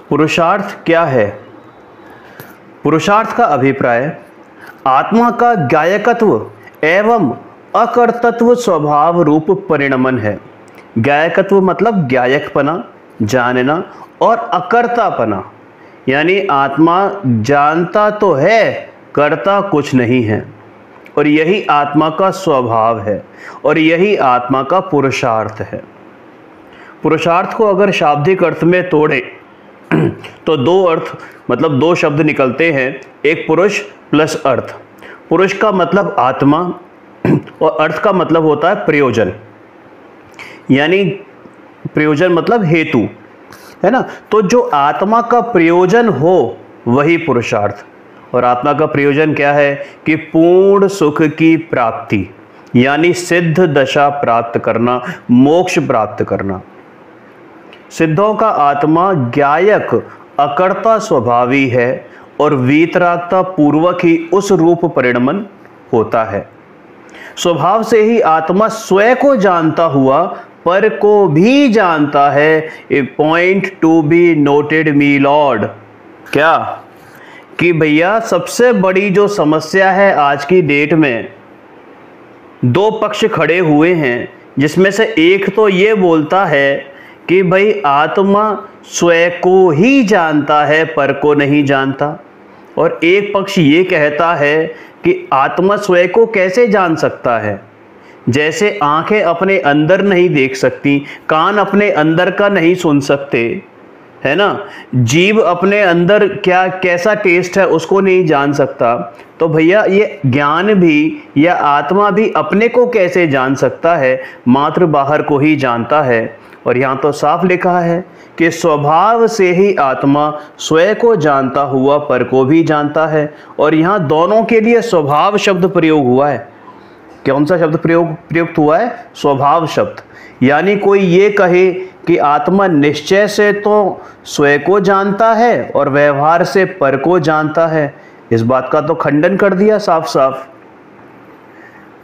पुरुषार्थ क्या है? पुरुषार्थ का अभिप्राय आत्मा का ज्ञायकत्व एवं अकर्तृत्व स्वभाव रूप परिणमन है। ज्ञायकत्व मतलब ज्ञायकपना, जानना, और अकर्तापना यानी आत्मा जानता तो है, करता कुछ नहीं है, और यही आत्मा का स्वभाव है और यही आत्मा का पुरुषार्थ है। पुरुषार्थ को अगर शाब्दिक अर्थ में तोड़े तो दो अर्थ मतलब दो शब्द निकलते हैं, एक पुरुष प्लस अर्थ। पुरुष का मतलब आत्मा और अर्थ का मतलब होता है प्रयोजन, यानी प्रयोजन मतलब हेतु, है ना। तो जो आत्मा का प्रयोजन हो वही पुरुषार्थ। और आत्मा का प्रयोजन क्या है कि पूर्ण सुख की प्राप्ति, यानी सिद्ध दशा प्राप्त करना, मोक्ष प्राप्त करना। सिद्धों का आत्मा ज्ञायक अकर्ता स्वभावी है और वीतरागता पूर्वक ही उस रूप परिणमन होता है। स्वभाव से ही आत्मा स्वयं को जानता हुआ पर को भी जानता है। A point to be noted my lord. क्या कि भैया सबसे बड़ी जो समस्या है आज की डेट में, दो पक्ष खड़े हुए हैं जिसमें से एक तो ये बोलता है कि भाई आत्मा स्वयं को ही जानता है पर को नहीं जानता, और एक पक्ष ये कहता है कि आत्मा स्वयं को कैसे जान सकता है। जैसे आंखें अपने अंदर नहीं देख सकती, कान अपने अंदर का नहीं सुन सकते, है ना, जीभ अपने अंदर क्या कैसा टेस्ट है उसको नहीं जान सकता, तो भैया ये ज्ञान भी या आत्मा भी अपने को कैसे जान सकता है? मात्र बाहर को ही जानता है। और यहाँ तो साफ लिखा है कि स्वभाव से ही आत्मा स्वयं को जानता हुआ पर को भी जानता है। और यहाँ दोनों के लिए स्वभाव शब्द प्रयोग हुआ है। कौन सा शब्द प्रयुक्त हुआ है? स्वभाव शब्द। यानी कोई ये कहे कि आत्मा निश्चय से तो स्वयं को जानता है और व्यवहार से पर को जानता है, इस बात का तो खंडन कर दिया साफ साफ।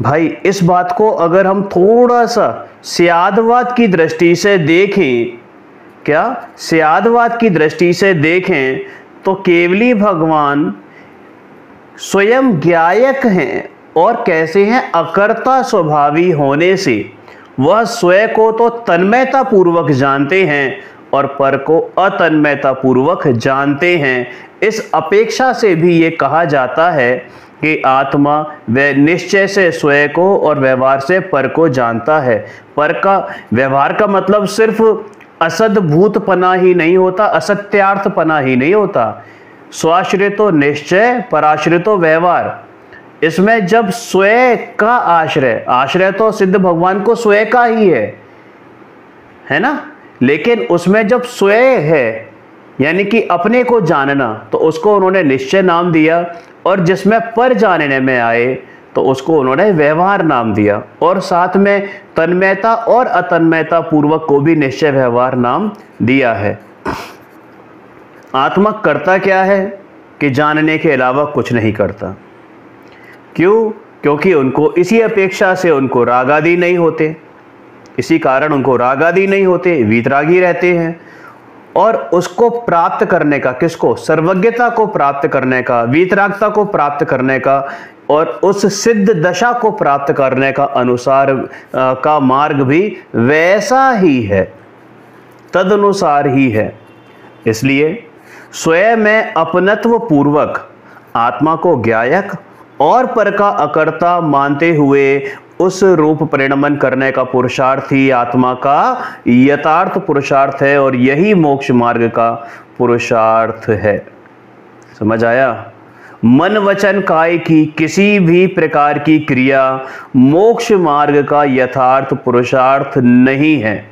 भाई इस बात को अगर हम थोड़ा सा स्यादवाद की दृष्टि से देखें, क्या स्यादवाद की दृष्टि से देखें, तो केवली भगवान स्वयं ज्ञायक हैं और कैसे हैं? अकर्ता स्वभावी होने से वह स्वयं को तो तन्मयता पूर्वक जानते हैं और पर को अतन्मयता पूर्वक जानते हैं। इस अपेक्षा से भी ये कहा जाता है कि आत्मा व निश्चय से स्वयं को और व्यवहार से पर को जानता है। पर का व्यवहार का मतलब सिर्फ असद्भूतपना ही नहीं होता, असत्यार्थपना ही नहीं होता। स्वाश्रितो निश्चय, पराश्रितो व्यवहार। इसमें जब स्वयं का आश्रय तो सिद्ध भगवान को स्वयं का ही है ना, लेकिन उसमें जब स्वयं है यानी कि अपने को जानना, तो उसको उन्होंने निश्चय नाम दिया, और जिसमें पर जानने में आए तो उसको उन्होंने व्यवहार नाम दिया, और साथ में तन्मयता और अतन्मयता पूर्वक को भी निश्चय व्यवहार नाम दिया है। आत्मा करता क्या है कि जानने के अलावा कुछ नहीं करता। क्यों? क्योंकि उनको इसी अपेक्षा से उनको राग आदि नहीं होते, इसी कारण उनको राग आदि नहीं होते, वीतरागी रहते हैं। और उसको प्राप्त करने का, किसको? सर्वज्ञता को प्राप्त करने का, वीतरागता को प्राप्त करने का और उस सिद्ध दशा को प्राप्त करने का अनुसार का मार्ग भी वैसा ही है, तदनुसार ही है। इसलिए स्वयं में अपनत्व पूर्वक आत्मा को ज्ञायक और पर का अकर्ता मानते हुए उस रूप परिणमन करने का पुरुषार्थ ही आत्मा का यथार्थ पुरुषार्थ है, और यही मोक्ष मार्ग का पुरुषार्थ है। समझ आया? मन वचन काय की किसी भी प्रकार की क्रिया मोक्ष मार्ग का यथार्थ पुरुषार्थ नहीं है।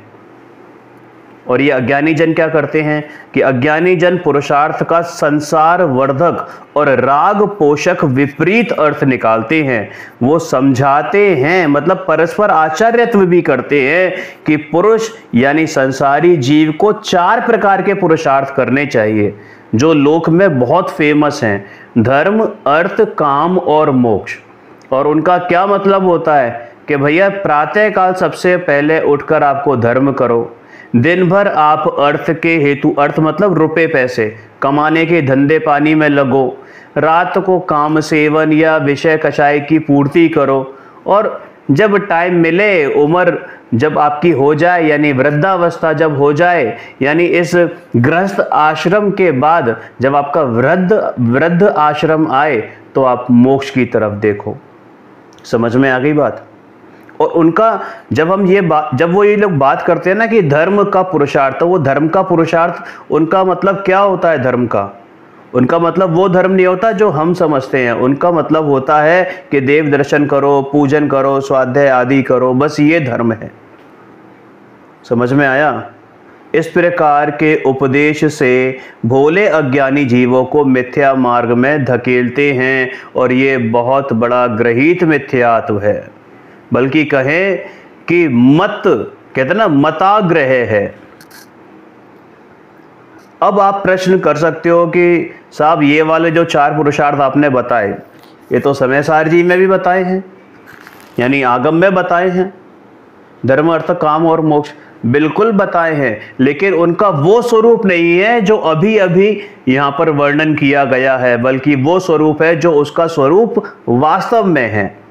और ये अज्ञानी जन क्या करते हैं कि अज्ञानी जन पुरुषार्थ का संसार वर्धक और राग पोषक विपरीत अर्थ निकालते हैं। वो समझाते हैं, मतलब परस्पर आचार्यत्व भी करते हैं कि पुरुष यानी संसारी जीव को 4 प्रकार के पुरुषार्थ करने चाहिए, जो लोक में बहुत फेमस हैं: धर्म, अर्थ, काम और मोक्ष। और उनका क्या मतलब होता है कि भैया प्रातः काल सबसे पहले उठकर आपको धर्म करो, दिन भर आप अर्थ के हेतु, अर्थ मतलब रुपए पैसे कमाने के धंधे पानी में लगो, रात को काम सेवन या विषय कषाय की पूर्ति करो, और जब टाइम मिले, उम्र जब आपकी हो जाए, यानी वृद्धावस्था जब हो जाए, यानी इस गृहस्थ आश्रम के बाद जब आपका वृद्ध आश्रम आए, तो आप मोक्ष की तरफ देखो। समझ में आ गई बात? और उनका जब वो ये लोग बात करते हैं ना कि धर्म का पुरुषार्थ, तो वो धर्म का पुरुषार्थ उनका मतलब क्या होता है? धर्म का उनका मतलब वो धर्म नहीं होता जो हम समझते हैं। उनका मतलब होता है कि देव दर्शन करो, पूजन करो, स्वाध्याय आदि करो, बस ये धर्म है। समझ में आया? इस प्रकार के उपदेश से भोले अज्ञानी जीवों को मिथ्या मार्ग में धकेलते हैं, और ये बहुत बड़ा गृहीत मिथ्यात्व है, बल्कि कहें कि मत, कहते ना, मताग्रह है। अब आप प्रश्न कर सकते हो कि साहब ये वाले जो 4 पुरुषार्थ आपने बताए, ये तो समय सारजी में भी बताए हैं, यानी आगम में बताए हैं, धर्म अर्थ काम और मोक्ष बिल्कुल बताए हैं, लेकिन उनका वो स्वरूप नहीं है जो अभी अभी यहाँ पर वर्णन किया गया है, बल्कि वो स्वरूप है जो उसका स्वरूप वास्तव में है।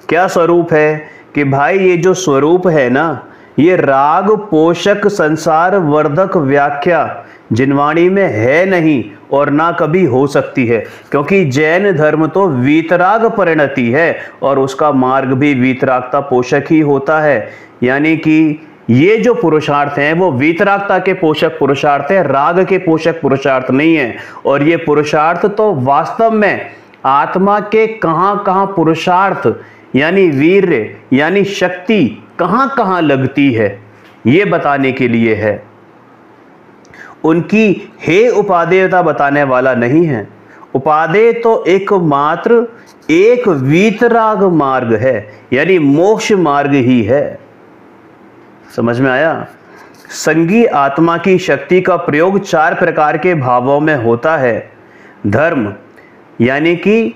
क्या स्वरूप है? कि भाई ये जो स्वरूप है ना, ये राग पोषक संसार वर्धक व्याख्या जिनवाणी में है नहीं, और ना कभी हो सकती है, क्योंकि जैन धर्म तो वीतराग परिणति है, और उसका मार्ग भी वीतरागता पोषक ही होता है। यानी कि ये जो पुरुषार्थ हैं वो वीतरागता के पोषक पुरुषार्थ है, राग के पोषक पुरुषार्थ नहीं है। और ये पुरुषार्थ तो वास्तव में आत्मा के कहाँ कहाँ पुरुषार्थ यानी वीर्य यानी शक्ति कहाँ कहाँ लगती है, ये बताने के लिए है। उनकी हे उपादेयता बताने वाला नहीं है। उपादेय तो एकमात्र एक वीतराग मार्ग है, यानी मोक्ष मार्ग ही है। समझ में आया? संगी आत्मा की शक्ति का प्रयोग 4 प्रकार के भावों में होता है। धर्म यानी कि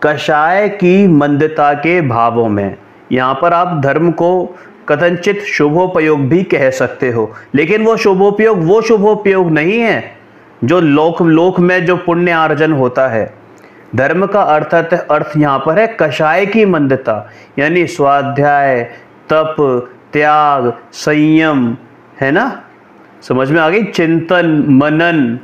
कषाय की मंदता के भावों में। यहाँ पर आप धर्म को कथनचित शुभोपयोग भी कह सकते हो, लेकिन वो शुभोपयोग नहीं है जो लोक में जो पुण्य अर्जन होता है। धर्म का अर्थ यहाँ पर है कषाय की मंदता, यानी स्वाध्याय, तप, त्याग, संयम, है ना? समझ में आ गई? चिंतन, मनन।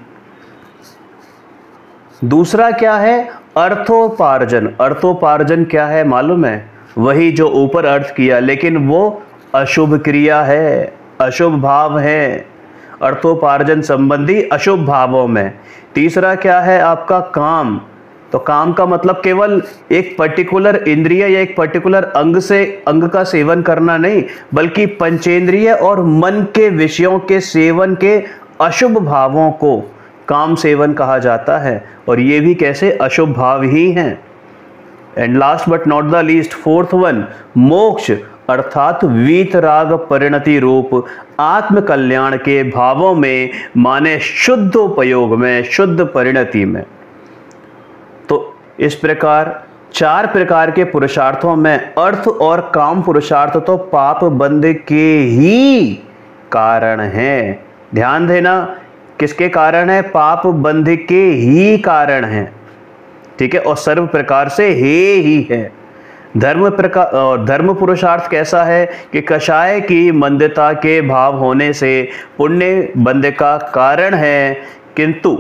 दूसरा क्या है? अर्थोपार्जन। अर्थोपार्जन क्या है मालूम है? वही जो ऊपर अर्थ किया, लेकिन वो अशुभ क्रिया है, अशुभ भाव है, अर्थोपार्जन संबंधी अशुभ भावों में। तीसरा क्या है आपका? काम। तो काम का मतलब केवल एक पर्टिकुलर इंद्रिय या एक पर्टिकुलर अंग का सेवन करना नहीं, बल्कि पंचेंद्रिय और मन के विषयों के सेवन के अशुभ भावों को काम सेवन कहा जाता है, और ये भी कैसे? अशुभ भाव ही हैं। And last but not the least, 4th one, मोक्ष अर्थात वीतराग परिणति रूप आत्म कल्याण के भावों में, माने शुद्ध उपयोग में, शुद्ध परिणति में। तो इस प्रकार 4 प्रकार के पुरुषार्थों में अर्थ और काम पुरुषार्थ तो पाप बंध के ही कारण हैं। ध्यान देना, किसके कारण है? पाप बंध के ही कारण है। ठीक है? और सर्व प्रकार से ही है। धर्म पुरुषार्थ कैसा है कि कषाय की मंदता के भाव होने से पुण्य बंध का कारण है, किंतु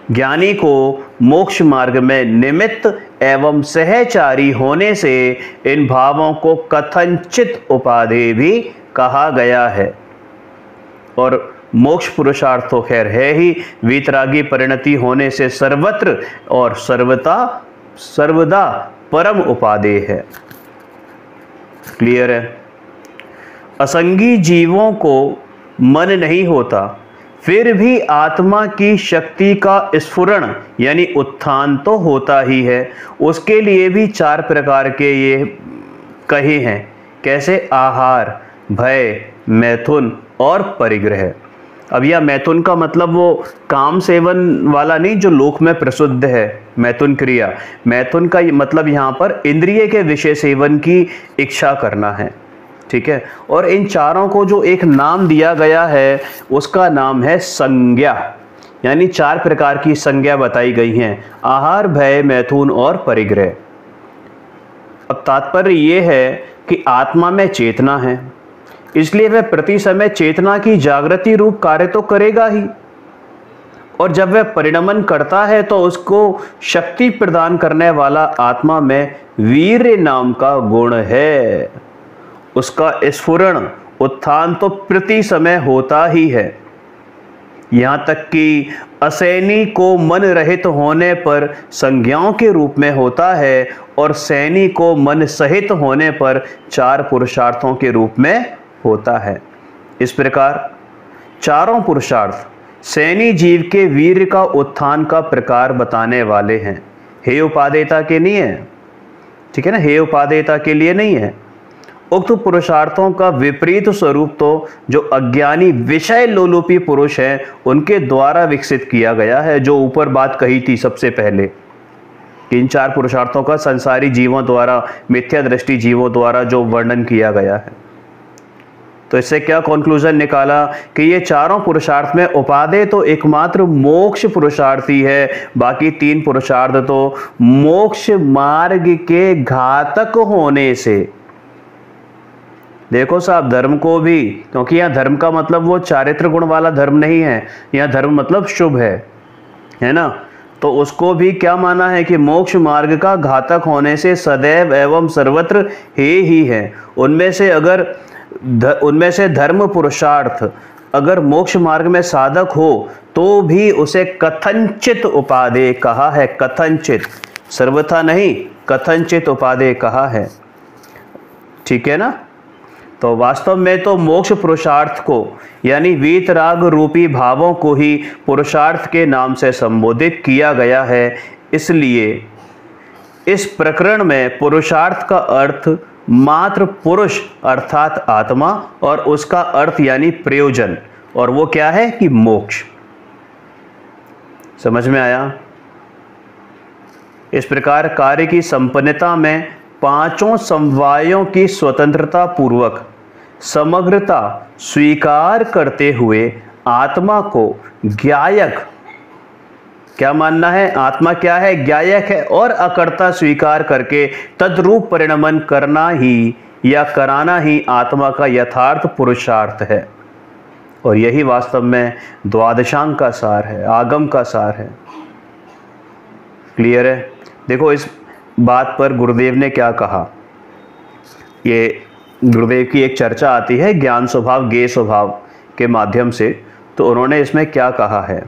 ज्ञानी को मोक्ष मार्ग में निमित्त एवं सहचारी होने से इन भावों को कथनचित उपादेय भी कहा गया है। और मोक्ष पुरुषार्थ तो खैर है ही, वीतरागी परिणति होने से सर्वत्र और सर्वदा परम उपादेय है। क्लियर है? असंगी जीवों को मन नहीं होता, फिर भी आत्मा की शक्ति का स्फुरण यानी उत्थान तो होता ही है। उसके लिए भी 4 प्रकार के ये कहे हैं। कैसे? आहार, भय, मैथुन और परिग्रह। अब यह मैथुन का मतलब वो काम सेवन वाला नहीं जो लोक में प्रसिद्ध है, मैथुन क्रिया। मैथुन का मतलब यहाँ पर इंद्रिय के विषय सेवन की इच्छा करना है। ठीक है। और इन चारों को जो एक नाम दिया गया है उसका नाम है संज्ञा, यानी 4 प्रकार की संज्ञा बताई गई हैं, आहार, भय, मैथुन और परिग्रह। अब तात्पर्य ये है कि आत्मा में चेतना है, इसलिए वह प्रति समय चेतना की जागृति रूप कार्य तो करेगा ही, और जब वह परिणमन करता है तो उसको शक्ति प्रदान करने वाला आत्मा में वीर्य नाम का गुण है। उसका स्फुरण उत्थान तो प्रति समय होता ही है, यहाँ तक कि असैनी को मन रहित होने पर संज्ञाओं के रूप में होता है और सैनी को मन सहित होने पर 4 पुरुषार्थों के रूप में होता है। इस प्रकार चारों पुरुषार्थ सैनी जीव के वीर्य का उत्थान का प्रकार बताने वाले हैं, हे उपादेयता के नहीं है, ठीक है ना, हे उपादेयता के लिए नहीं है। उक्त पुरुषार्थों का विपरीत स्वरूप तो जो अज्ञानी विषय लोलुपी पुरुष हैं उनके द्वारा विकसित किया गया है, जो ऊपर बात कही थी सबसे पहले। इन 4 पुरुषार्थों का संसारी जीवों द्वारा, मिथ्या दृष्टि जीवों द्वारा जो वर्णन किया गया है। तो इससे क्या कंक्लूजन निकाला कि ये चारों पुरुषार्थ में उपादेय तो एकमात्र मोक्ष पुरुषार्थ ही है, बाकी 3 पुरुषार्थ तो मोक्ष मार्ग के घातक होने से। देखो साहब, धर्म को भी, क्योंकि यहाँ धर्म का मतलब वो चारित्र गुण वाला धर्म नहीं है, यहाँ धर्म मतलब शुभ है ना, तो उसको भी क्या माना है कि मोक्ष मार्ग का घातक होने से सदैव एवं सर्वत्र हे ही है। उनमें से धर्म पुरुषार्थ अगर मोक्ष मार्ग में साधक हो तो भी उसे कथनचित उपादेय कहा है, कथनचित, सर्वथा नहीं, कथनचित उपादेय कहा है, ठीक है ना। तो वास्तव में तो मोक्ष पुरुषार्थ को यानी वीतराग रूपी भावों को ही पुरुषार्थ के नाम से संबोधित किया गया है। इसलिए इस प्रकरण में पुरुषार्थ का अर्थ मात्र पुरुष अर्थात आत्मा और उसका अर्थ यानी प्रयोजन, और वो क्या है कि मोक्ष। समझ में आया? इस प्रकार कार्य की संपन्नता में 5 समवायों की स्वतंत्रता पूर्वक समग्रता स्वीकार करते हुए आत्मा को ज्ञायक, क्या मानना है, आत्मा क्या है, ज्ञायक है, और अकर्ता स्वीकार करके तद्रूप परिणमन करना ही या कराना ही आत्मा का यथार्थ पुरुषार्थ है। और यही वास्तव में द्वादशांग का सार है, आगम का सार है। क्लियर है? देखो इस बात पर गुरुदेव ने क्या कहा, ये गुरुदेव की एक चर्चा आती है ज्ञान स्वभाव ज्ञेय स्वभाव के माध्यम से, तो उन्होंने इसमें क्या कहा है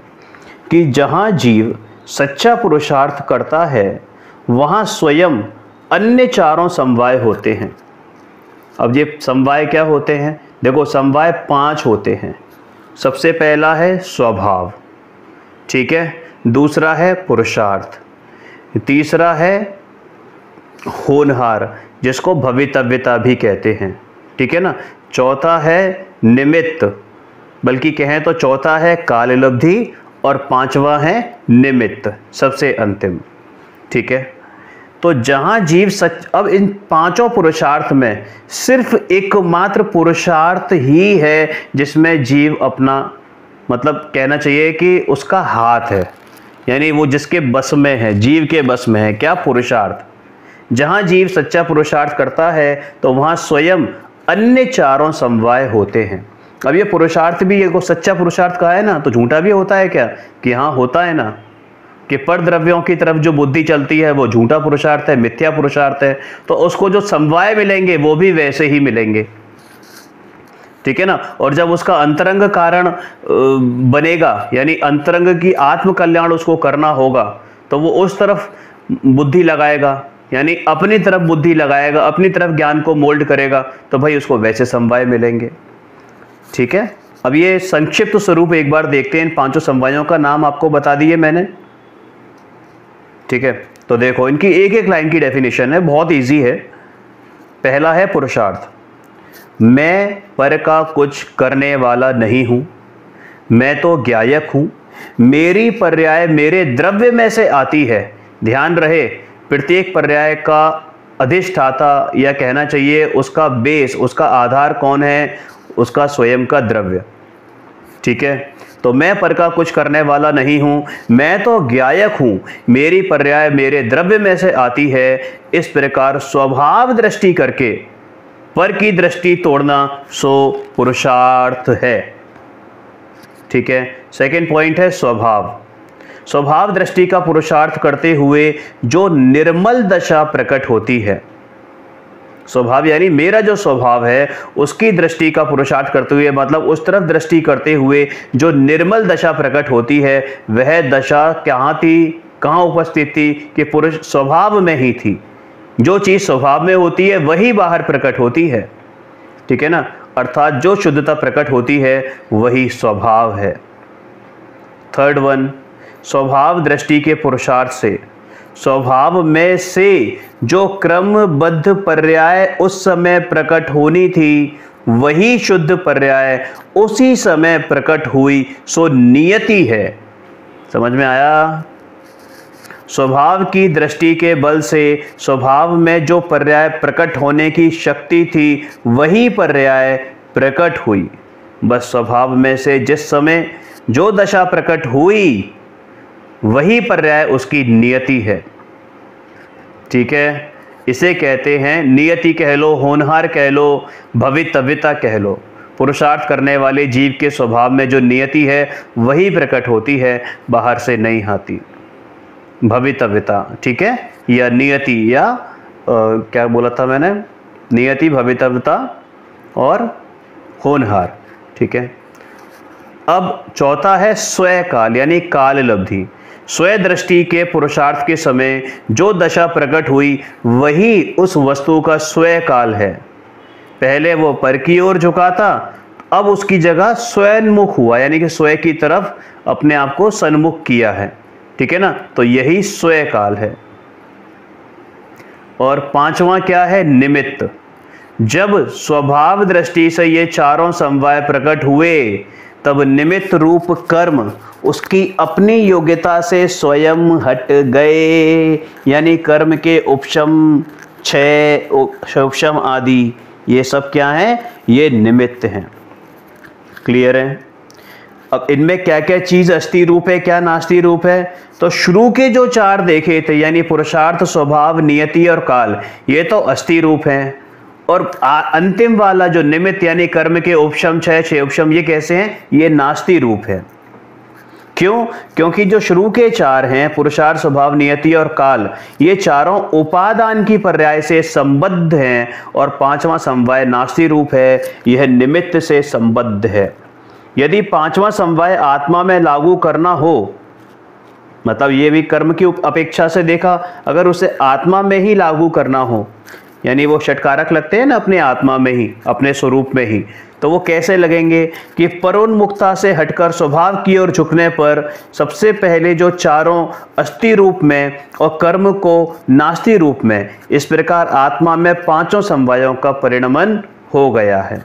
कि जहाँ जीव सच्चा पुरुषार्थ करता है वहाँ स्वयं अन्य 4 समवाय होते हैं। अब ये समवाय क्या होते हैं? देखो समवाय 5 होते हैं। सबसे पहला है स्वभाव, ठीक है, दूसरा है पुरुषार्थ, तीसरा है होनहार जिसको भवितव्यता भी कहते हैं, ठीक है ना, चौथा है निमित्त, बल्कि कहें तो चौथा है काललब्धि और 5वां है निमित्त, सबसे अंतिम, ठीक है। तो जहां जीव अब इन 5 पुरुषार्थ में सिर्फ एकमात्र पुरुषार्थ ही है जिसमें जीव अपना, मतलब कहना चाहिए कि उसका हाथ है, यानी वो जिसके बस में है, जीव के बस में है, क्या, पुरुषार्थ। जहां जीव सच्चा पुरुषार्थ करता है तो वहां स्वयं अन्य 4 समवाय होते हैं। अब ये पुरुषार्थ भी, ये को सच्चा पुरुषार्थ कहा है ना, तो झूठा भी होता है क्या, कि हाँ होता है ना, कि पर द्रव्यों की तरफ जो बुद्धि चलती है वो झूठा पुरुषार्थ है, मिथ्या पुरुषार्थ है, तो उसको जो समवाय मिलेंगे वो भी वैसे ही मिलेंगे, ठीक है ना। और जब उसका अंतरंग कारण बनेगा, यानी अंतरंग की आत्म कल्याण उसको करना होगा, तो वो उस तरफ बुद्धि लगाएगा, यानी अपनी तरफ बुद्धि लगाएगा, अपनी तरफ ज्ञान को मोल्ड करेगा, तो भाई उसको वैसे समवाय मिलेंगे, ठीक है। अब ये संक्षिप्त स्वरूप एक बार देखते हैं, इन 5 समवायों का नाम आपको बता दिए मैंने, ठीक है। तो देखो इनकी एक एक लाइन की डेफिनेशन है, बहुत इजी है। पहला है पुरुषार्थ, मैं पर का कुछ करने वाला नहीं हूं, मैं तो ज्ञायक हूं, मेरी पर्याय मेरे द्रव्य में से आती है। ध्यान रहे, प्रत्येक पर्याय का अधिष्ठाता या कहना चाहिए उसका बेस, उसका आधार कौन है? उसका स्वयं का द्रव्य। ठीक है, तो मैं पर का कुछ करने वाला नहीं हूं, मैं तो ज्ञायक हूं, मेरी पर्याय मेरे द्रव्य में से आती है। इस प्रकार स्वभाव दृष्टि करके पर की दृष्टि तोड़ना सो पुरुषार्थ है। ठीक है, सेकंड पॉइंट है स्वभाव। स्वभाव दृष्टि का पुरुषार्थ करते हुए जो निर्मल दशा प्रकट होती है, स्वभाव यानी मेरा जो स्वभाव है उसकी दृष्टि का पुरुषार्थ करते हुए, मतलब उस तरफ दृष्टि करते हुए जो निर्मल दशा प्रकट होती है, वह दशा कहाँ थी, कहाँ उपस्थित थी? कि पुरुष स्वभाव में ही थी। जो चीज स्वभाव में होती है वही बाहर प्रकट होती है। ठीक है ना, अर्थात जो शुद्धता प्रकट होती है वही स्वभाव है। थर्ड वन, स्वभाव दृष्टि के पुरुषार्थ से स्वभाव में से जो क्रमबद्ध पर्याय उस समय प्रकट होनी थी, वही शुद्ध पर्याय उसी समय प्रकट हुई, सो नियति है। समझ में आया? स्वभाव की दृष्टि के बल से स्वभाव में जो पर्याय प्रकट होने की शक्ति थी, वही पर्याय प्रकट हुई। बस स्वभाव में से जिस समय जो दशा प्रकट हुई, वही पर्याय उसकी नियति है। ठीक है, इसे कहते हैं नियति कह लो, होनहार कह लो, भवितव्यता कह लो। पुरुषार्थ करने वाले जीव के स्वभाव में जो नियति है वही प्रकट होती है, बाहर से नहीं आती। भवितव्यता, ठीक है, या नियति, या क्या बोला था मैंने? नियति, भवितव्यता और होनहार। ठीक है, अब चौथा है स्वय काल यानी काल लब्धि। स्वय दृष्टि के पुरुषार्थ के समय जो दशा प्रकट हुई, वही उस वस्तु का स्वय काल है। पहले वो पर की ओर झुका था, अब उसकी जगह स्वयंमुख हुआ, यानी कि स्वयं की तरफ अपने आप को सन्मुख किया है। ठीक है ना, तो यही स्वय काल है। और पांचवा क्या है? निमित्त। जब स्वभाव दृष्टि से ये चारों समवाय प्रकट हुए, तब निमित्त रूप कर्म उसकी अपनी योग्यता से स्वयं हट गए, यानी कर्म के उपशम, क्षय, उपशम आदि, ये सब क्या है? ये निमित्त हैं। क्लियर है? अब इनमें क्या क्या चीज अस्थि रूप है, क्या नास्ति रूप है? तो शुरू के जो चार देखे थे, यानी पुरुषार्थ, स्वभाव, नियति और काल, ये तो अस्थि रूप हैं। और अंतिम वाला जो निमित्त यानी कर्म के उपशम, क्षय उपशम, ये कैसे हैं? ये नास्ति रूप है। क्यों? क्योंकि जो शुरू के चार हैं, पुरुषार्थ, स्वभाव, नियति और काल, ये चारों उपादान की पर्याय से संबद्ध हैं, और पांचवा समवाय नास्ति रूप है, यह निमित्त से संबद्ध है। यदि पांचवा समवाय आत्मा में लागू करना हो, मतलब ये भी कर्म की अपेक्षा से देखा, अगर उसे आत्मा में ही लागू करना हो, यानी वो षटकारक लगते हैं ना अपने आत्मा में ही, अपने स्वरूप में ही, तो वो कैसे लगेंगे? कि परोन्मुक्ता से हटकर स्वभाव की ओर झुकने पर सबसे पहले जो चारों अस्थि रूप में और कर्म को नास्ति रूप में, इस प्रकार आत्मा में पांचों समवायों का परिणमन हो गया है।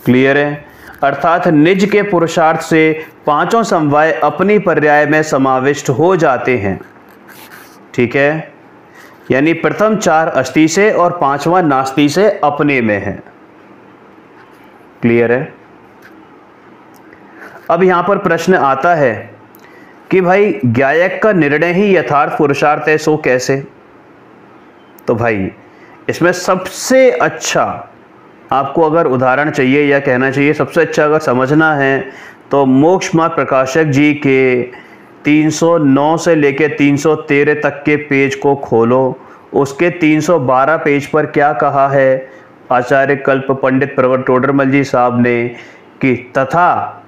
क्लियर है? अर्थात निज के पुरुषार्थ से पांचों समवाय अपनी पर्याय में समाविष्ट हो जाते हैं। ठीक है, यानी प्रथम चार अस्थि से और पांचवा नास्ति से अपने में है। क्लियर है? अब यहां पर प्रश्न आता है कि भाई ज्ञायक का निर्णय ही यथार्थ पुरुषार्थ है, सो कैसे? तो भाई इसमें सबसे अच्छा आपको अगर उदाहरण चाहिए, या कहना चाहिए सबसे अच्छा अगर समझना है, तो मोक्ष मार्ग प्रकाशक जी के 309 से लेके 313 तक के पेज को खोलो। उसके 312 पेज पर क्या कहा है आचार्य कल्प पंडित प्रवर टोडरमल जी साहब ने? कि तथा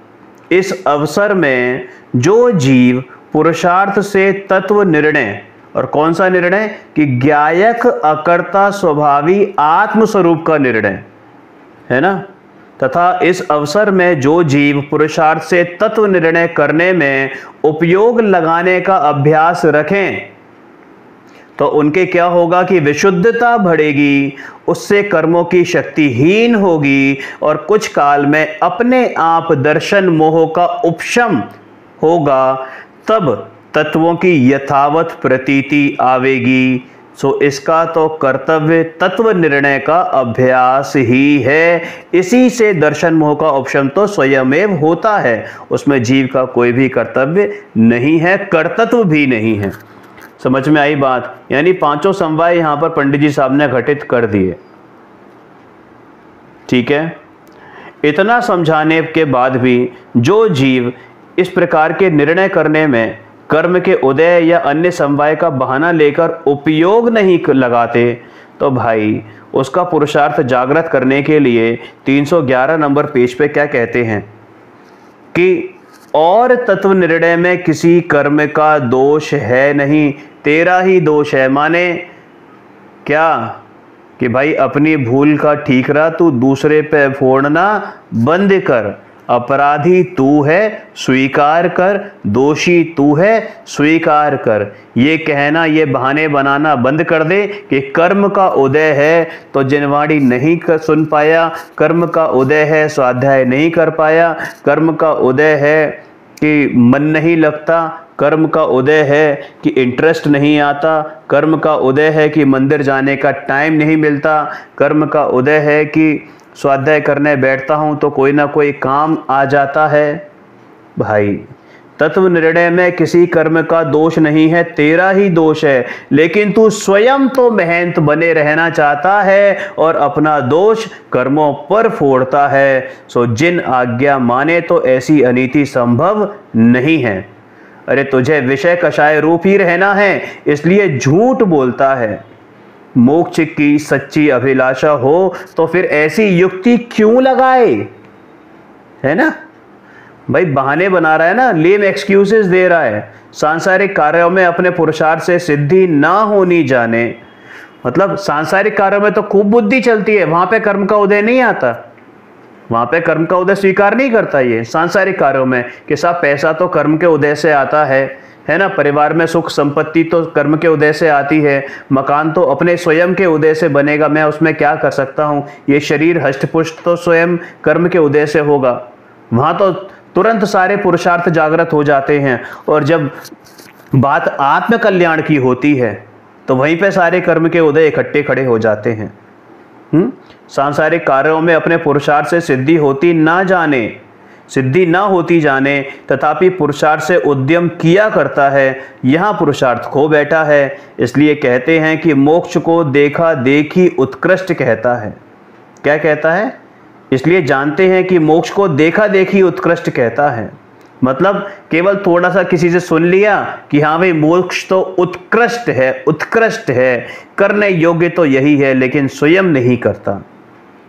इस अवसर में जो जीव पुरुषार्थ से तत्व निर्णय, और कौन सा निर्णय? कि ज्ञायक अकर्ता स्वभावी आत्मस्वरूप का निर्णय है ना। तथा इस अवसर में जो जीव पुरुषार्थ से तत्व निर्णय करने में उपयोग लगाने का अभ्यास रखें, तो उनके क्या होगा? कि विशुद्धता बढ़ेगी, उससे कर्मों की शक्तिहीन होगी, और कुछ काल में अपने आप दर्शन मोह का उपशम होगा। तब तत्वों की यथावत प्रतीति आवेगी, सो इसका तो कर्तव्य तत्व निर्णय का अभ्यास ही है। इसी से दर्शन मोह का उपशम तो स्वयमेव होता है, उसमें जीव का कोई भी कर्तव्य नहीं है, कर्तृत्व भी नहीं है। समझ में आई बात? यानी पांचों समवाय यहां पर पंडित जी साहब ने घटित कर दिए। ठीक है, इतना समझाने के बाद भी जो जीव इस प्रकार के निर्णय करने में कर्म के उदय या अन्य समवाय का बहाना लेकर उपयोग नहीं लगाते, तो भाई उसका पुरुषार्थ जागृत करने के लिए 311 नंबर पेज पे क्या कहते हैं कि और तत्व निर्णय में किसी कर्म का दोष है नहीं, तेरा ही दोष है। माने क्या कि भाई अपनी भूल का ठीकरा तू दूसरे पे फोड़ना बंद कर। अपराधी तू है, स्वीकार कर। दोषी तू है, स्वीकार कर। ये कहना, ये बहाने बनाना बंद कर दे कि कर्म का उदय है तो जिनवाणी नहीं सुन पाया, कर्म का उदय है स्वाध्याय नहीं कर पाया, कर्म का उदय है कि मन नहीं लगता, कर्म का उदय है कि इंटरेस्ट नहीं आता, कर्म का उदय है कि मंदिर जाने का टाइम नहीं मिलता, कर्म का उदय है कि स्वाध्याय करने बैठता हूं तो कोई ना कोई काम आ जाता है। भाई तत्व निर्णय में किसी कर्म का दोष नहीं है, तेरा ही दोष है। लेकिन तू स्वयं तो मेहनत बने रहना चाहता है और अपना दोष कर्मों पर फोड़ता है। सो जिन आज्ञा माने तो ऐसी अनीति संभव नहीं है। अरे तुझे विषय कषाय रूप ही रहना है, इसलिए झूठ बोलता है। मोक्ष की सच्ची अभिलाषा हो तो फिर ऐसी युक्ति क्यों लगाए, है ना भाई? बहाने बना रहा है ना, लेम एक्सक्यूजेस दे रहा है। सांसारिक कार्यों में अपने पुरुषार्थ से सिद्धि ना होनी जाने, मतलब सांसारिक कार्यों में तो खूब बुद्धि चलती है, वहां पे कर्म का उदय नहीं आता, वहां पे कर्म का उदय स्वीकार नहीं करता ये सांसारिक कार्यों में कि साहब पैसा तो कर्म के उदय से आता है ना? परिवार में सुख संपत्ति तो कर्म के उदय से आती है, मकान तो अपने स्वयं के उदय से बनेगा, मैं उसमें क्या कर सकता हूँ, ये शरीर हष्टपुष्ट तो स्वयं कर्म के उदय से होगा। वहां तो तुरंत सारे पुरुषार्थ जागृत हो जाते हैं। और जब बात आत्म कल्याण की होती है तो वहीं पे सारे कर्म के उदय इकट्ठे खड़े हो जाते हैं। सांसारिक कार्यों में अपने पुरुषार्थ से सिद्धि ना होती जाने तथापि पुरुषार्थ से उद्यम किया करता है, यहाँ पुरुषार्थ खो बैठा है। इसलिए कहते हैं कि मोक्ष को देखा देखी उत्कृष्ट कहता है। क्या कहता है? इसलिए जानते हैं कि मोक्ष को देखा देखी उत्कृष्ट कहता है। मतलब केवल थोड़ा सा किसी से सुन लिया कि हाँ भाई मोक्ष तो उत्कृष्ट है, करने योग्य तो यही है, लेकिन स्वयं नहीं करता,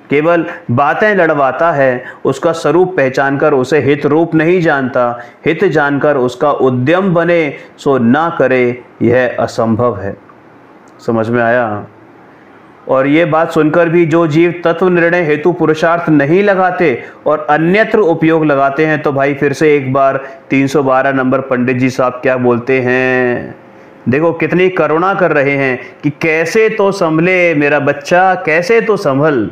केवल बातें लड़वाता है, उसका स्वरूप पहचानकर उसे हित रूप नहीं जानता, हित जानकर उसका उद्यम बने सो ना करे, यह असंभव है। समझ में आया? और ये बात सुनकर भी जो जीव तत्व निर्णय हेतु पुरुषार्थ नहीं लगाते और अन्यत्र उपयोग लगाते हैं, तो भाई फिर से एक बार 312 नंबर पंडित जी साहब क्या बोलते हैं, देखो कितनी करुणा कर रहे हैं कि कैसे तो संभले मेरा बच्चा, कैसे तो संभल,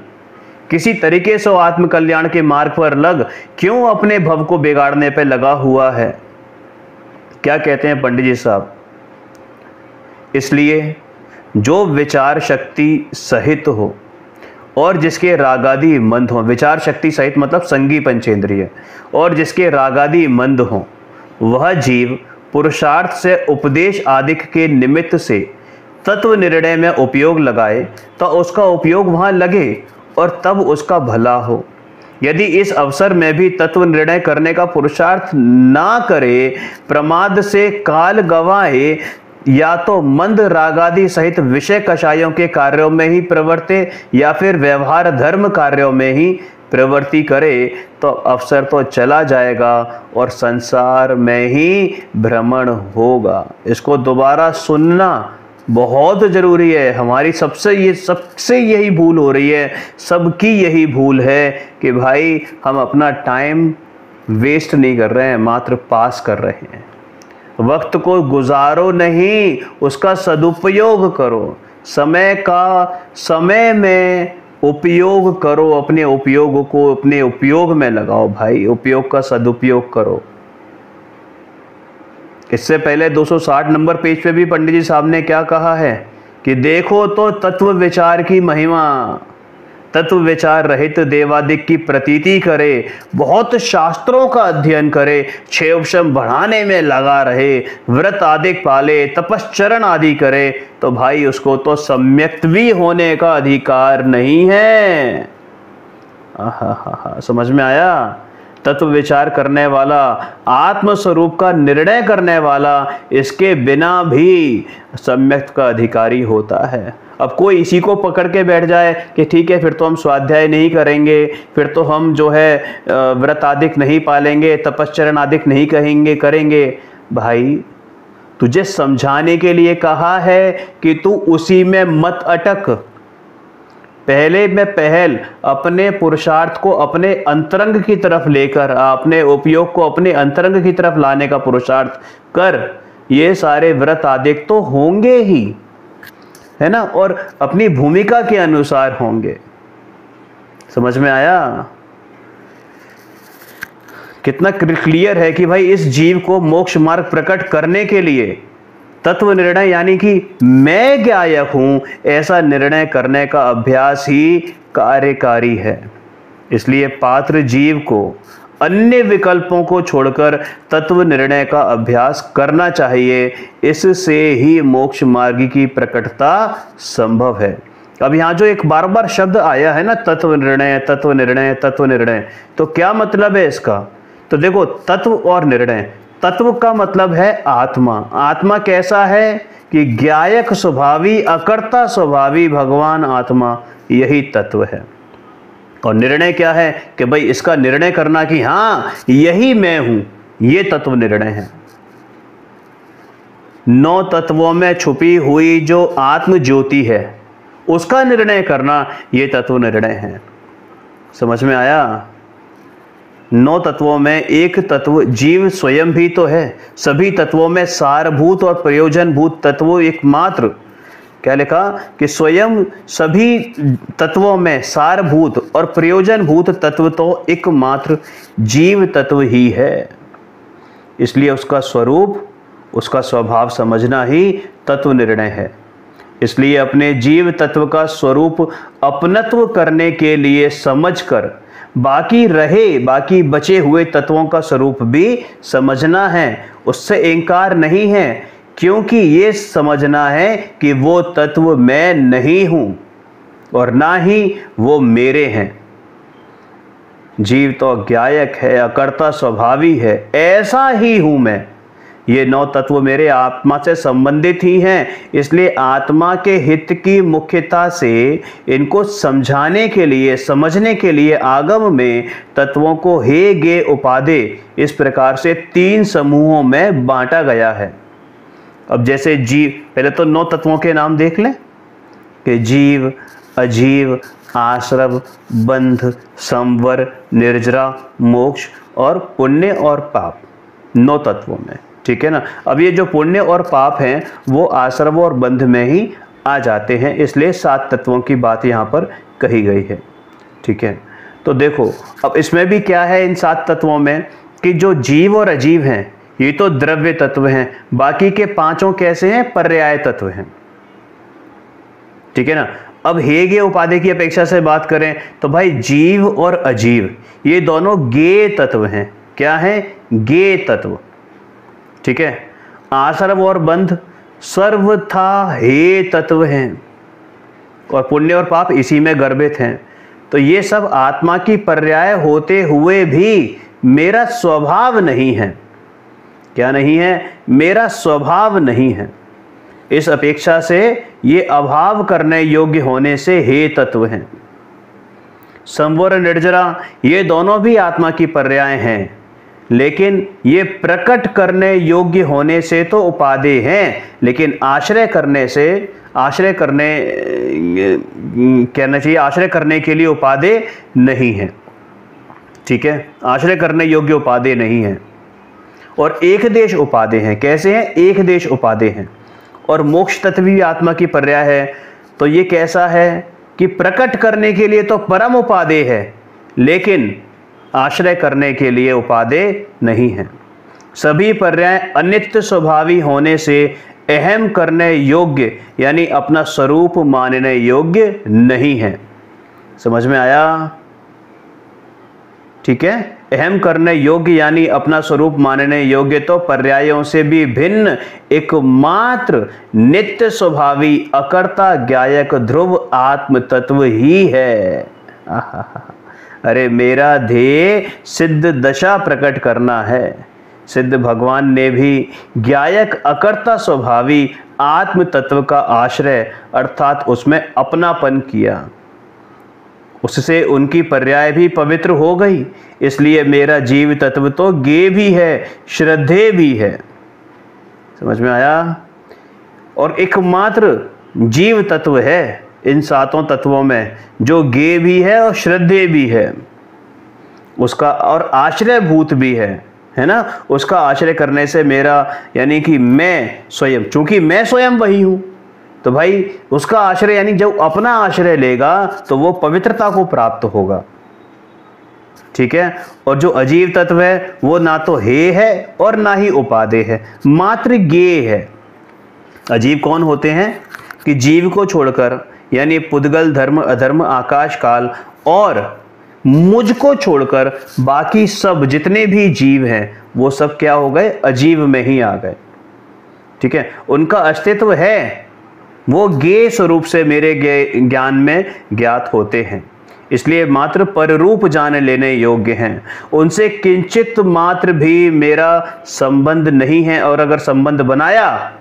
किसी तरीके से आत्म कल्याण के मार्ग पर लग, क्यों अपने भव को बिगाड़ने पे लगा हुआ है। क्या कहते हैं पंडित जी साहब? इसलिए जो विचार शक्ति सहित हो और जिसके रागादि मंद हो, विचार शक्ति सहित मतलब संगी पंचेंद्रिय, और जिसके रागादि मंद हो, वह जीव पुरुषार्थ से उपदेश आदि के निमित्त से तत्व निर्णय में उपयोग लगाए तो उसका उपयोग वहां लगे और तब उसका भला हो। यदि इस अवसर में भी तत्व निर्णय करने का पुरुषार्थ ना करे, प्रमाद से काल गवाए, या तो मंद रागादि सहित विषय कषायों के कार्यों में ही प्रवर्ते या फिर व्यवहार धर्म कार्यों में ही प्रवृत्ति करे, तो अवसर तो चला जाएगा और संसार में ही भ्रमण होगा। इसको दोबारा सुनना बहुत जरूरी है। हमारी सबसे यही भूल हो रही है, सबकी यही भूल है कि भाई हम अपना टाइम वेस्ट नहीं कर रहे हैं, मात्र पास कर रहे हैं। वक्त को गुजारो नहीं, उसका सदुपयोग करो। समय में उपयोग करो, अपने उपयोग को अपने उपयोग में लगाओ भाई, उपयोग का सदुपयोग करो। इससे पहले 260 नंबर पेज पे भी पंडित जी साहब ने क्या कहा है कि देखो तो तत्व विचार की महिमा, तत्व विचार रहित देवादिक की प्रतीति करे, बहुत शास्त्रों का अध्ययन करे, छह उपशम बढ़ाने में लगा रहे, व्रत आदिक पाले, तपश्चरण आदि करे, तो भाई उसको तो सम्यक्त्वी होने का अधिकार नहीं है। आहा, समझ में आया? तत्व विचार करने वाला, आत्म स्वरूप का निर्णय करने वाला, इसके बिना भी सम्यक का अधिकारी होता है। अब कोई इसी को पकड़ के बैठ जाए कि ठीक है फिर तो हम स्वाध्याय नहीं करेंगे, फिर तो हम जो है व्रत आदिक नहीं पालेंगे, तपश्चरण आदिक नहीं करेंगे। भाई तुझे समझाने के लिए कहा है कि तू उसी में मत अटक। पहले में पहल अपने पुरुषार्थ को अपने अंतरंग की तरफ लेकर, अपने उपयोग को अपने अंतरंग की तरफ लाने का पुरुषार्थ कर। ये सारे व्रत आदिक तो होंगे ही, है ना, और अपनी भूमिका के अनुसार होंगे। समझ में आया? कितना क्लियर है कि भाई इस जीव को मोक्ष मार्ग प्रकट करने के लिए तत्व निर्णय यानी कि मैं गायक हूं, ऐसा निर्णय करने का अभ्यास ही कार्यकारी है। इसलिए पात्र जीव को अन्य विकल्पों को छोड़कर तत्व निर्णय का अभ्यास करना चाहिए। इससे ही मोक्ष मार्ग की प्रकटता संभव है। अब यहाँ जो एक बार बार शब्द आया है ना, तत्व निर्णय, तत्व निर्णय, तत्व निर्णय, तो क्या मतलब है इसका? तो देखो, तत्व और निर्णय, तत्व का मतलब है आत्मा। आत्मा कैसा है कि ज्ञायक स्वभावी, अकर्ता स्वभावी भगवान आत्मा, यही तत्व है। और निर्णय क्या है कि भाई इसका निर्णय करना कि हाँ यही मैं हूं, ये तत्व निर्णय है। 9 तत्वों में छुपी हुई जो आत्म ज्योति है, उसका निर्णय करना, ये तत्व निर्णय है। समझ में आया? 9 तत्वों में एक तत्व जीव स्वयं भी तो है। सभी तत्वों में सारभूत और प्रयोजनभूत तत्व एकमात्र, क्या लिखा कि स्वयं सभी तत्वों में सारभूत और प्रयोजनभूत तत्व तो एकमात्र जीव तत्व ही है। इसलिए उसका स्वरूप, उसका स्वभाव समझना ही तत्व निर्णय है। इसलिए अपने जीव तत्व का स्वरूप अपनत्व करने के लिए समझकर बाकी बचे हुए तत्वों का स्वरूप भी समझना है। उससे इंकार नहीं है, क्योंकि ये समझना है कि वो तत्व मैं नहीं हूं और ना ही वो मेरे हैं। जीव तो ज्ञायक है, अकर्ता स्वभावी है, ऐसा ही हूं मैं। ये 9 तत्व मेरे आत्मा से संबंधित ही हैं। इसलिए आत्मा के हित की मुख्यता से इनको समझाने के लिए, समझने के लिए आगम में तत्वों को हे गे उपादे इस प्रकार से 3 समूहों में बांटा गया है। अब जैसे जीव, पहले तो 9 तत्वों के नाम देख लें कि जीव, अजीव, आश्रव, बंध, संवर, निर्जरा, मोक्ष और पुण्य और पाप, 9 तत्वों में। ठीक है ना? अब ये जो पुण्य और पाप हैं वो आश्रव और बंध में ही आ जाते हैं, इसलिए 7 तत्वों की बात यहाँ पर कही गई है। ठीक है, तो देखो अब इसमें भी क्या है इन 7 तत्वों में कि जो जीव और अजीव हैं ये तो द्रव्य तत्व हैं, बाकी के 5 कैसे हैं? पर्याय तत्व हैं। ठीक है ना? अब हेगे उपाधि की अपेक्षा से बात करें तो भाई जीव और अजीव ये दोनों गे तत्व हैं। क्या है? गे तत्व। ठीक है, आश्रव और बंध सर्वथा हे तत्व हैं और पुण्य और पाप इसी में गर्भित हैं। तो ये सब आत्मा की पर्याय होते हुए भी मेरा स्वभाव नहीं है। क्या नहीं है? मेरा स्वभाव नहीं है। इस अपेक्षा से ये अभाव करने योग्य होने से हे तत्व हैं। संवर निर्जरा ये दोनों भी आत्मा की पर्याय हैं, लेकिन ये प्रकट करने योग्य होने से तो उपादेय हैं, लेकिन आश्रय करने के लिए उपादेय नहीं है। ठीक है, आश्रय करने योग्य उपादेय नहीं है। और एक देश उपादेय हैं। कैसे हैं? एक देश उपादेय हैं। और मोक्ष तत्व भी आत्मा की पर्याय है। तो ये कैसा है कि प्रकट करने के लिए तो परम उपादेय है, लेकिन आश्रय करने के लिए उपादेय नहीं है। सभी पर्याय अनित्य स्वभावी होने से अहम करने योग्य यानी अपना स्वरूप मानने योग्य नहीं है। समझ में आया? ठीक है, अहम करने योग्य यानी अपना स्वरूप मानने योग्य तो पर्यायों से भी भिन्न एकमात्र नित्य स्वभावी अकर्ता ज्ञायक ध्रुव आत्म तत्व ही है। अरे मेरा ध्येय सिद्ध दशा प्रकट करना है। सिद्ध भगवान ने भी ज्ञायक अकर्ता स्वभावी आत्म तत्व का आश्रय अर्थात उसमें अपनापन किया, उससे उनकी पर्याय भी पवित्र हो गई। इसलिए मेरा जीव तत्व तो ज्ञेय भी है, श्रद्धेय भी है। समझ में आया? और एकमात्र जीव तत्व है इन सातों तत्वों में जो ज्ञेय भी है और श्रद्धेय भी है, उसका और आश्रय भूत भी है ना। उसका आश्रय करने से मेरा यानी कि मैं स्वयं, चूंकि मैं स्वयं वही हूं, तो भाई उसका आश्रय यानी जब अपना आश्रय लेगा तो वो पवित्रता को प्राप्त होगा। ठीक है, और जो अजीव तत्व है वो ना तो हे है और ना ही उपादेय है, मात्र ज्ञेय है। अजीव कौन होते हैं कि जीव को छोड़कर यानी पुद्गल धर्म अधर्म आकाश काल और मुझको छोड़कर बाकी सब जितने भी जीव हैं वो सब क्या हो गए? अजीव में ही आ गए। ठीक है, उनका अस्तित्व है, वो ज्ञेय स्वरूप से मेरे ज्ञान में ज्ञात होते हैं, इसलिए मात्र पररूप जान लेने योग्य हैं। उनसे किंचित मात्र भी मेरा संबंध नहीं है, और अगर संबंध बनाया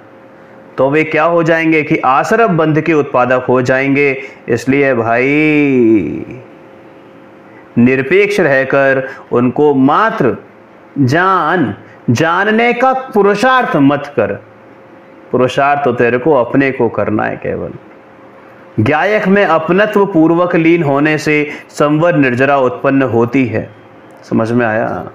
तो वे क्या हो जाएंगे कि आश्रव बंध के उत्पादक हो जाएंगे। इसलिए भाई निरपेक्ष रहकर उनको मात्र जानने का पुरुषार्थ मत कर। पुरुषार्थ तो तेरे को अपने को करना है केवल। ज्ञायक में अपनत्व पूर्वक लीन होने से संवर निर्जरा उत्पन्न होती है। समझ में आया?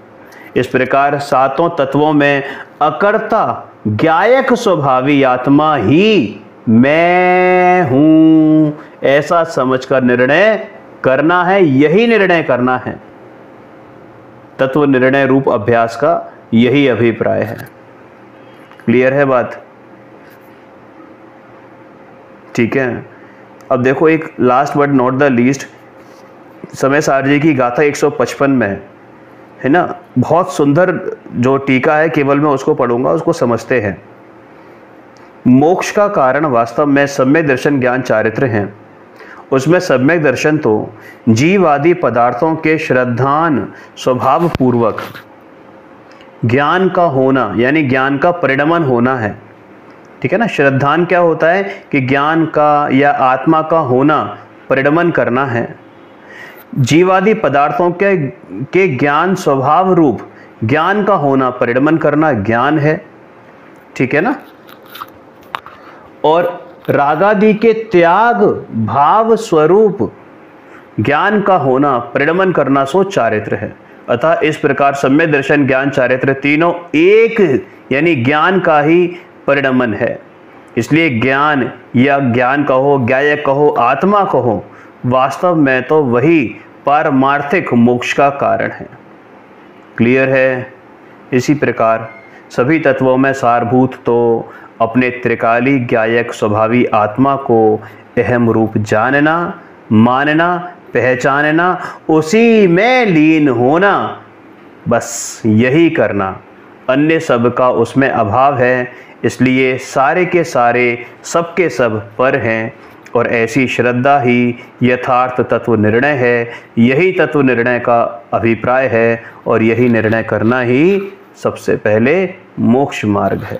इस प्रकार सातों तत्वों में अकर्ता ज्ञायक स्वभावी आत्मा ही मैं हूं, ऐसा समझकर निर्णय करना है। यही निर्णय करना है। तत्व निर्णय रूप अभ्यास का यही अभिप्राय है। क्लियर है बात? ठीक है, अब देखो एक last but not the least, समय सार जी की गाथा 155 में है ना, बहुत सुंदर जो टीका है, केवल मैं उसको पढ़ूंगा, उसको समझते हैं। मोक्ष का कारण वास्तव में सम्यक दर्शन ज्ञान चारित्र हैं। उसमें सम्यक दर्शन तो जीव आदि पदार्थों के श्रद्धान स्वभाव पूर्वक ज्ञान का होना यानी ज्ञान का परिणमन होना है। ठीक है ना, श्रद्धान क्या होता है कि ज्ञान का या आत्मा का होना, परिणमन करना है। जीवादि पदार्थों के ज्ञान स्वभाव रूप ज्ञान का होना, परिणमन करना ज्ञान है। ठीक है ना, और रागादि के त्याग भाव स्वरूप ज्ञान का होना, परिणमन करना सो चारित्र है। अतः इस प्रकार सम्यक दर्शन ज्ञान चारित्र तीनों एक यानी ज्ञान का ही परिणमन है। इसलिए ज्ञान या ज्ञान कहो, ज्ञायक कहो, आत्मा कहो, वास्तव में तो वही पारमार्थिक मोक्ष का कारण है। क्लियर है? इसी प्रकार सभी तत्वों में सारभूत तो अपने त्रिकाली ज्ञायक स्वभावी आत्मा को अहम रूप जानना, मानना, पहचानना, उसी में लीन होना, बस यही करना। अन्य सब का उसमें अभाव है। इसलिए सारे के सारे सबके सब पर हैं, और ऐसी श्रद्धा ही यथार्थ तत्व निर्णय है। यही तत्व निर्णय का अभिप्राय है, और यही निर्णय करना ही सबसे पहले मोक्ष मार्ग है।